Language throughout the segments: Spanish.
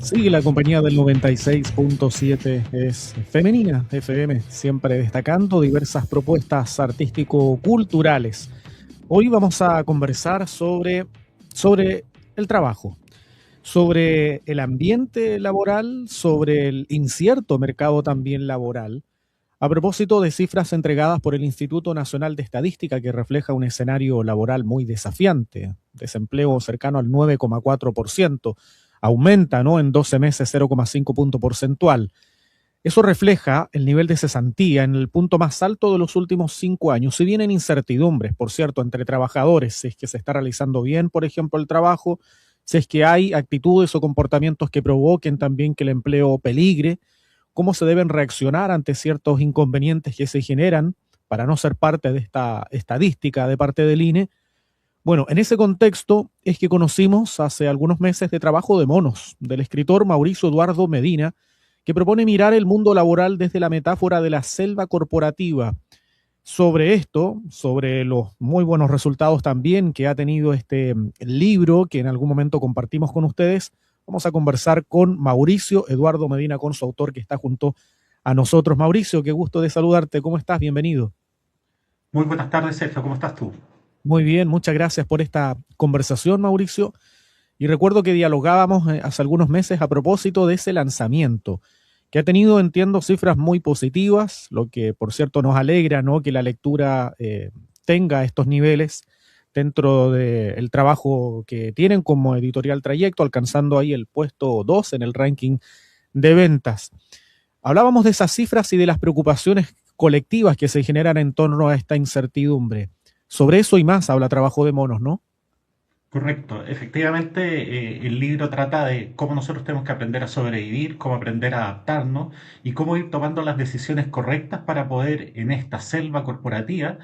Sí, la compañía del 96.7 es Femenina FM, siempre destacando diversas propuestas artístico-culturales. Hoy vamos a conversar sobre el trabajo, sobre el ambiente laboral, sobre el incierto mercado también laboral. A propósito de cifras entregadas por el Instituto Nacional de Estadística que refleja un escenario laboral muy desafiante, desempleo cercano al 9,4%, aumenta, ¿no?, en 12 meses 0,5 punto porcentual. Eso refleja el nivel de cesantía en el punto más alto de los últimos 5 años. Si bien en incertidumbres, por cierto, entre trabajadores, si es que se está realizando bien, por ejemplo, el trabajo, si es que hay actitudes o comportamientos que provoquen también que el empleo peligre, cómo se deben reaccionar ante ciertos inconvenientes que se generan para no ser parte de esta estadística de parte del INE. Bueno, en ese contexto es que conocimos hace algunos meses de Trabajo de Monos, del escritor Mauricio Eduardo Medina, que propone mirar el mundo laboral desde la metáfora de la selva corporativa. Sobre esto, sobre los muy buenos resultados también que ha tenido este libro que en algún momento compartimos con ustedes, vamos a conversar con Mauricio Eduardo Medina, con su autor que está junto a nosotros. Mauricio, qué gusto de saludarte. ¿Cómo estás? Bienvenido. Muy buenas tardes, Sergio. ¿Cómo estás tú? Muy bien, muchas gracias por esta conversación, Mauricio. Y recuerdo que dialogábamos hace algunos meses a propósito de ese lanzamiento, que ha tenido, entiendo, cifras muy positivas, lo que por cierto nos alegra, ¿no?, que la lectura tenga estos niveles dentro del trabajo que tienen como editorial Trayecto, alcanzando ahí el puesto 2 en el ranking de ventas. Hablábamos de esas cifras y de las preocupaciones colectivas que se generan en torno a esta incertidumbre. Sobre eso y más habla Trabajo de Monos, ¿no? Correcto. Efectivamente, el libro trata de cómo nosotros tenemos que aprender a sobrevivir, cómo aprender a adaptarnos y cómo ir tomando las decisiones correctas para poder en esta selva corporativa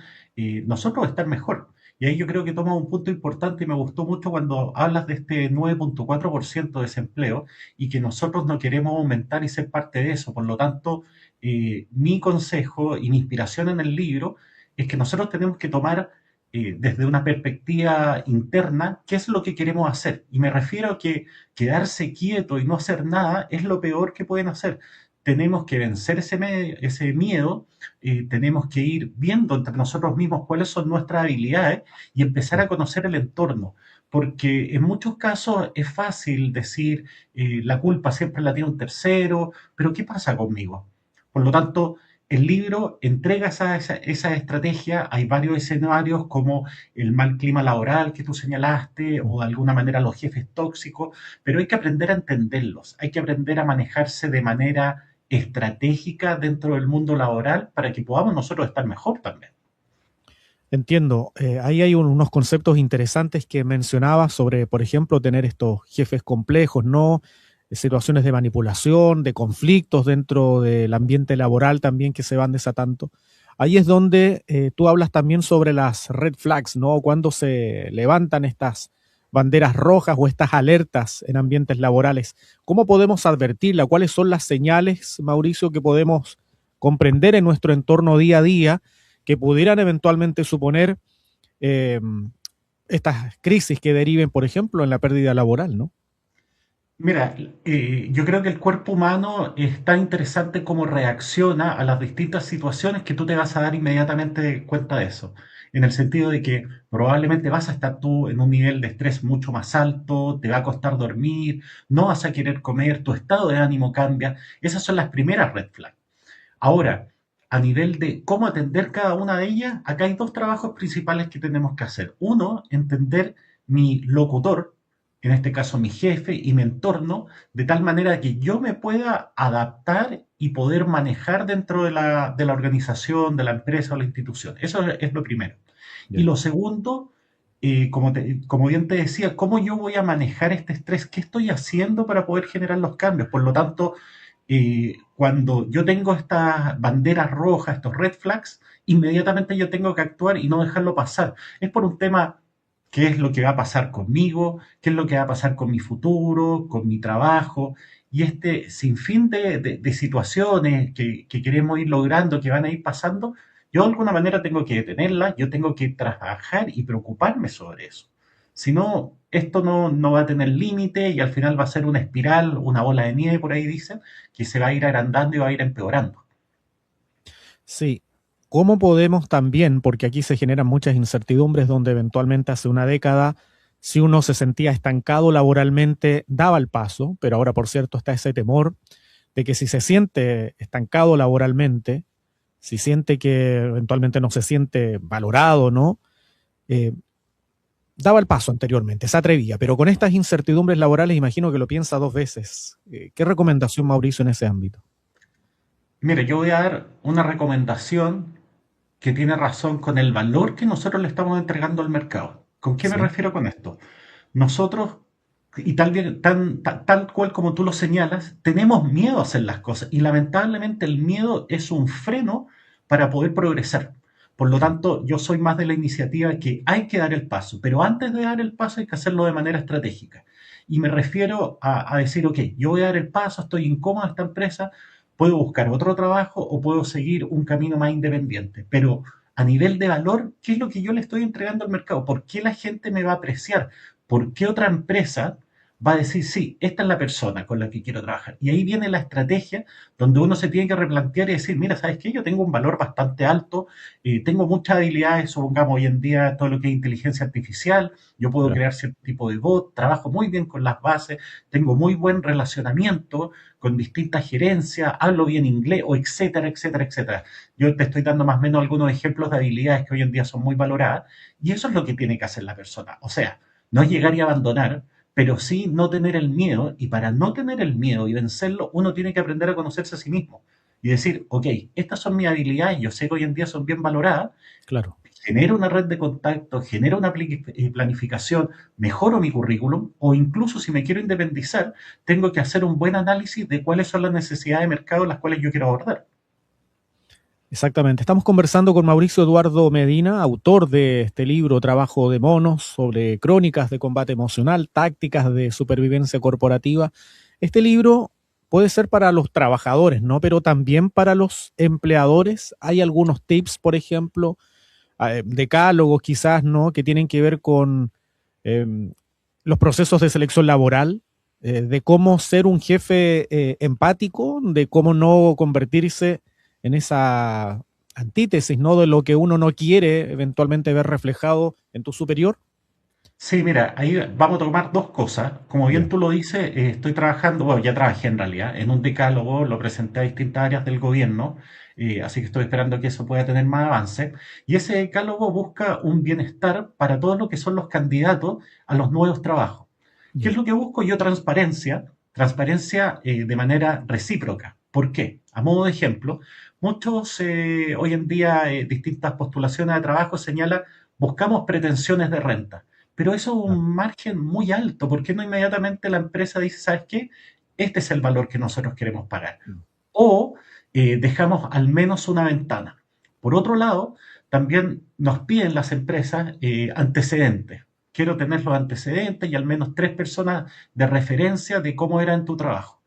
nosotros estar mejor. Y ahí yo creo que toma un punto importante y me gustó mucho cuando hablas de este 9,4% de desempleo y que nosotros no queremos aumentar y ser parte de eso. Por lo tanto, mi consejo y mi inspiración en el libro es que nosotros tenemos que tomar desde una perspectiva interna, qué es lo que queremos hacer. Y me refiero a que quedarse quieto y no hacer nada es lo peor que pueden hacer. Tenemos que vencer ese miedo, tenemos que ir viendo entre nosotros mismos cuáles son nuestras habilidades y empezar a conocer el entorno. Porque en muchos casos es fácil decir, la culpa siempre la tiene un tercero, pero ¿qué pasa conmigo? Por lo tanto, el libro entrega esa estrategia. Hay varios escenarios como el mal clima laboral que tú señalaste o de alguna manera los jefes tóxicos, pero hay que aprender a entenderlos, hay que aprender a manejarse de manera estratégica dentro del mundo laboral para que podamos nosotros estar mejor también. Entiendo. Ahí hay unos conceptos interesantes que mencionaba sobre, por ejemplo, tener estos jefes complejos, ¿no? Situaciones de manipulación, de conflictos dentro del ambiente laboral también que se van desatando. Ahí es donde tú hablas también sobre las red flags, ¿no? Cuando se levantan estas banderas rojas o estas alertas en ambientes laborales. ¿Cómo podemos advertirla? ¿Cuáles son las señales, Mauricio, que podemos comprender en nuestro entorno día a día que pudieran eventualmente suponer eh, estas crisis que deriven, por ejemplo, en la pérdida laboral, ¿no? Mira, yo creo que el cuerpo humano es tan interesante como reacciona a las distintas situaciones que tú te vas a dar inmediatamente cuenta de eso. En el sentido de que probablemente vas a estar tú en un nivel de estrés mucho más alto, te va a costar dormir, no vas a querer comer, tu estado de ánimo cambia. Esas son las primeras red flags. Ahora, a nivel de cómo atender cada una de ellas, acá hay dos trabajos principales que tenemos que hacer. Uno, entender mi locutor, en este caso mi jefe y mi entorno, de tal manera que yo me pueda adaptar y poder manejar dentro de la organización, de la empresa o la institución. Eso es lo primero. Y Bien. lo segundo, como bien te decía, ¿cómo yo voy a manejar este estrés? ¿Qué estoy haciendo para poder generar los cambios? Por lo tanto, cuando yo tengo estas banderas rojas, estos red flags, inmediatamente yo tengo que actuar y no dejarlo pasar. Es por un tema, qué es lo que va a pasar conmigo, qué es lo que va a pasar con mi futuro, con mi trabajo, y este sinfín de situaciones que queremos ir logrando, que van a ir pasando, yo de alguna manera tengo que detenerlas, yo tengo que trabajar y preocuparme sobre eso. Si no, esto no va a tener límite y al final va a ser una espiral, una bola de nieve, por ahí dicen, que se va a ir agrandando y va a ir empeorando. Sí. ¿Cómo podemos también, porque aquí se generan muchas incertidumbres donde eventualmente hace una década, si uno se sentía estancado laboralmente, daba el paso, pero ahora, por cierto, está ese temor de que si se siente estancado laboralmente, si siente que eventualmente no se siente valorado, ¿no? Eh, Daba el paso anteriormente, se atrevía, pero con estas incertidumbres laborales imagino que lo piensa dos veces. ¿Qué recomendación, Mauricio, en ese ámbito? Mire, yo voy a dar una recomendación que tiene razón con el valor que nosotros le estamos entregando al mercado. ¿Con qué me Sí, refiero con esto? Nosotros, y tal cual como tú lo señalas, tenemos miedo a hacer las cosas y lamentablemente el miedo es un freno para poder progresar. Por lo claro. tanto, yo soy más de la iniciativa de que hay que dar el paso, pero antes de dar el paso hay que hacerlo de manera estratégica. Y me refiero a decir, ok, yo voy a dar el paso, estoy incómodo en esta empresa, puedo buscar otro trabajo o puedo seguir un camino más independiente. Pero a nivel de valor, ¿qué es lo que yo le estoy entregando al mercado? ¿Por qué la gente me va a apreciar? ¿Por qué otra empresa va a decir, sí, esta es la persona con la que quiero trabajar? Y ahí viene la estrategia donde uno se tiene que replantear y decir, mira, ¿sabes qué? Yo tengo un valor bastante alto, tengo muchas habilidades, supongamos hoy en día todo lo que es inteligencia artificial, yo puedo Claro. crear cierto tipo de bot, trabajo muy bien con las bases, tengo muy buen relacionamiento con distintas gerencias, hablo bien inglés, o etcétera, etcétera, etcétera. Yo te estoy dando más o menos algunos ejemplos de habilidades que hoy en día son muy valoradas, y eso es lo que tiene que hacer la persona. O sea, no es llegar y abandonar, pero sí no tener el miedo, y para no tener el miedo y vencerlo, uno tiene que aprender a conocerse a sí mismo y decir, ok, estas son mis habilidades, yo sé que hoy en día son bien valoradas, Claro. genero una red de contactos, genero una planificación, mejoro mi currículum o incluso si me quiero independizar, tengo que hacer un buen análisis de cuáles son las necesidades de mercado las cuales yo quiero abordar. Exactamente. Estamos conversando con Mauricio Eduardo Medina, autor de este libro Trabajo de Monos, sobre crónicas de combate emocional, tácticas de supervivencia corporativa. Este libro puede ser para los trabajadores, ¿no? Pero también para los empleadores. Hay algunos tips, por ejemplo, decálogos quizás, ¿no? Que tienen que ver con eh, los procesos de selección laboral, de cómo ser un jefe empático, de cómo no convertirse en esa antítesis, ¿no? De lo que uno no quiere eventualmente ver reflejado en tu superior. Sí, mira, ahí vamos a tomar dos cosas. Como bien Ya, tú lo dices, estoy trabajando, bueno, ya trabajé en realidad, en un decálogo, lo presenté a distintas áreas del gobierno, así que estoy esperando que eso pueda tener más avance. Y ese decálogo busca un bienestar para todos los que son los candidatos a los nuevos trabajos. ¿Qué es ya, lo que busco yo? Transparencia, transparencia de manera recíproca. ¿Por qué? A modo de ejemplo, muchos hoy en día distintas postulaciones de trabajo señalan buscamos pretensiones de renta. Pero eso es claro. un margen muy alto. ¿Por qué no inmediatamente la empresa dice, ¿sabes qué? Este es el valor que nosotros queremos pagar? O dejamos al menos una ventana. Por otro lado, también nos piden las empresas antecedentes. Quiero tener los antecedentes y al menos tres personas de referencia de cómo era en tu trabajo.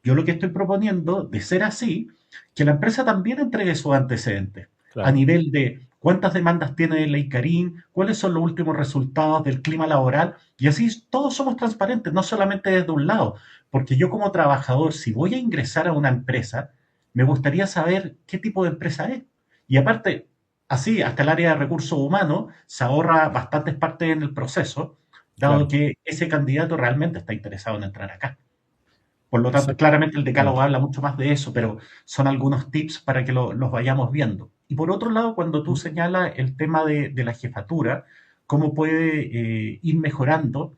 Yo lo que estoy proponiendo, de ser así, que la empresa también entregue sus antecedentes a Claro. nivel de cuántas demandas tiene el ICARIN, cuáles son los últimos resultados del clima laboral, y así todos somos transparentes, no solamente desde un lado, porque yo como trabajador, si voy a ingresar a una empresa, me gustaría saber qué tipo de empresa es. Y aparte, así, hasta el área de recursos humanos se ahorra bastantes partes en el proceso, dado Claro. que ese candidato realmente está interesado en entrar acá. Por lo tanto, claramente el decálogo Exactamente. habla mucho más de eso, pero son algunos tips para que los vayamos viendo. Y por otro lado, cuando tú señalas el tema de la jefatura, cómo puede ir mejorando,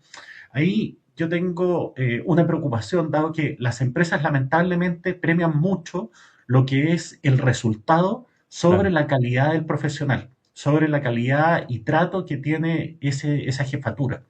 ahí yo tengo una preocupación, dado que las empresas lamentablemente premian mucho lo que es el resultado sobre Claro. la calidad del profesional, sobre la calidad y trato que tiene esa jefatura.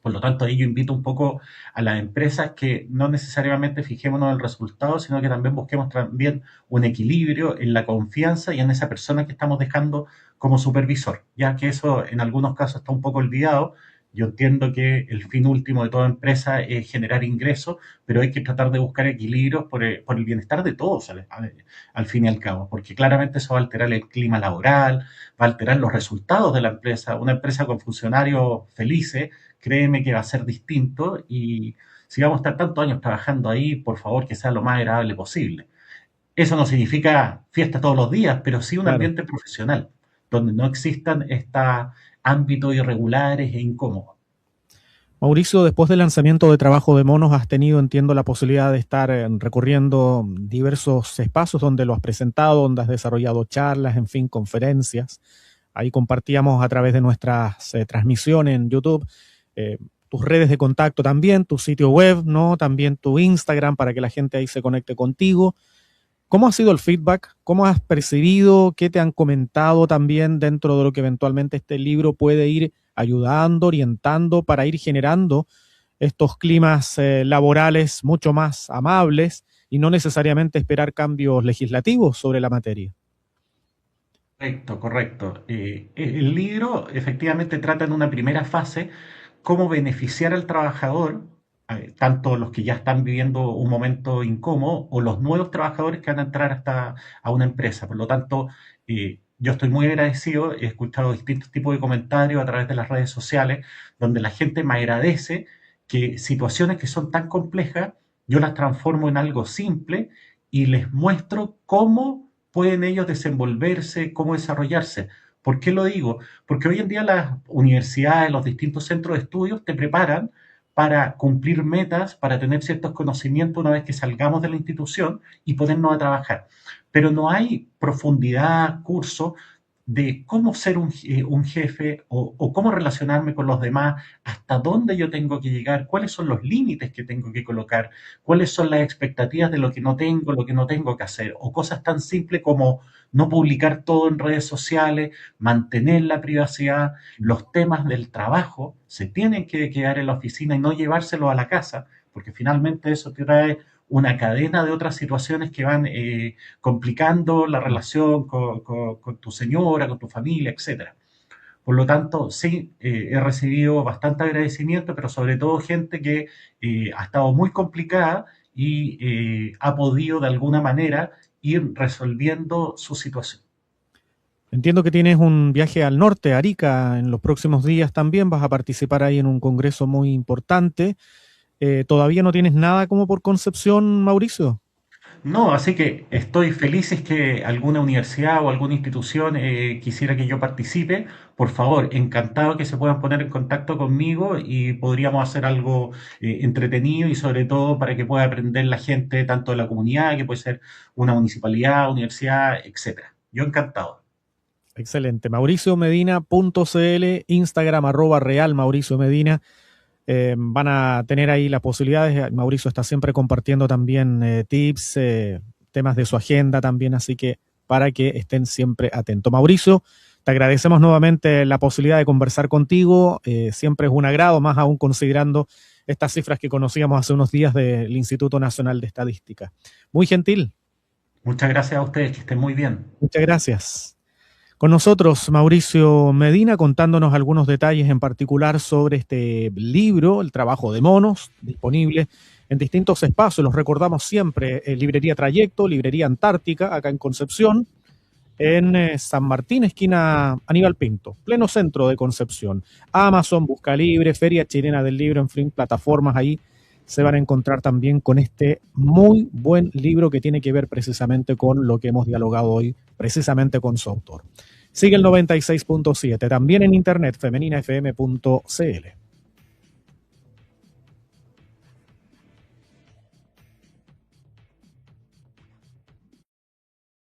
Por lo tanto, ahí yo invito un poco a las empresas que no necesariamente fijémonos en el resultado, sino que también busquemos también un equilibrio en la confianza y en esa persona que estamos dejando como supervisor, ya que eso en algunos casos está un poco olvidado, Yo entiendo que el fin último de toda empresa es generar ingresos, pero hay que tratar de buscar equilibrios por el bienestar de todos al fin y al cabo, porque claramente eso va a alterar el clima laboral, va a alterar los resultados de la empresa. Una empresa con funcionarios felices, créeme que va a ser distinto y si vamos a estar tantos años trabajando ahí, por favor que sea lo más agradable posible. Eso no significa fiesta todos los días, pero sí un Claro. ambiente profesional, donde no existan estos ámbitos irregulares e incómodos. Mauricio, después del lanzamiento de Trabajo de Monos, has tenido, entiendo, la posibilidad de estar recorriendo diversos espacios donde lo has presentado, donde has desarrollado charlas, en fin, conferencias. Ahí compartíamos a través de nuestras transmisiones en YouTube, tus redes de contacto también, tu sitio web, ¿no? También tu Instagram para que la gente ahí se conecte contigo. ¿Cómo ha sido el feedback? ¿Cómo has percibido? ¿Qué te han comentado también dentro de lo que eventualmente este libro puede ir ayudando, orientando para ir generando estos climas laborales mucho más amables y no necesariamente esperar cambios legislativos sobre la materia? Correcto, correcto. El libro efectivamente trata en una primera fase cómo beneficiar al trabajador, tanto los que ya están viviendo un momento incómodo o los nuevos trabajadores que van a entrar hasta a una empresa. Por lo tanto, yo estoy muy agradecido, he escuchado distintos tipos de comentarios a través de las redes sociales, donde la gente me agradece que situaciones que son tan complejas, yo las transformo en algo simple y les muestro cómo pueden ellos desenvolverse, cómo desarrollarse. ¿Por qué lo digo? Porque hoy en día las universidades, los distintos centros de estudios te preparan para cumplir metas, para tener ciertos conocimientos una vez que salgamos de la institución y ponernos a trabajar. Pero no hay profundidad, curso de cómo ser un jefe o cómo relacionarme con los demás, hasta dónde yo tengo que llegar, cuáles son los límites que tengo que colocar, cuáles son las expectativas de lo que no tengo que hacer, o cosas tan simples como no publicar todo en redes sociales, mantener la privacidad, los temas del trabajo se tienen que quedar en la oficina y no llevárselo a la casa, porque finalmente eso te trae una cadena de otras situaciones que van complicando la relación con tu señora, con tu familia, etcétera. Por lo tanto, sí, he recibido bastante agradecimiento, pero sobre todo gente que ha estado muy complicada y ha podido de alguna manera ir resolviendo su situación. Entiendo que tienes un viaje al norte, a Arica, en los próximos días también. Vas a participar ahí en un congreso muy importante. ¿Todavía no tienes nada como por Concepción, Mauricio? No, así que estoy feliz es que alguna universidad o alguna institución quisiera que yo participe. Por favor, encantado que se puedan poner en contacto conmigo y podríamos hacer algo entretenido y sobre todo para que pueda aprender la gente tanto de la comunidad, que puede ser una municipalidad, universidad, etcétera. Yo encantado. Excelente. MauricioMedina.cl, Instagram @real Mauricio Medina. Van a tener ahí las posibilidades. Mauricio está siempre compartiendo también tips, temas de su agenda también, así que para que estén siempre atentos. Mauricio, te agradecemos nuevamente la posibilidad de conversar contigo. Siempre es un agrado, más aún considerando estas cifras que conocíamos hace unos días del Instituto Nacional de Estadística. Muy gentil. Muchas gracias a ustedes, que estén muy bien. Muchas gracias. Con nosotros Mauricio Medina contándonos algunos detalles en particular sobre este libro, El trabajo de monos, disponible en distintos espacios. Los recordamos siempre, Librería Trayecto, Librería Antártica, acá en Concepción, en San Martín, esquina Aníbal Pinto, pleno centro de Concepción. Amazon, Busca Libre, Feria Chilena del Libro, en fin, plataformas ahí se van a encontrar también con este muy buen libro que tiene que ver precisamente con lo que hemos dialogado hoy, precisamente con su autor. Sigue el 96.7, también en internet, femeninafm.cl.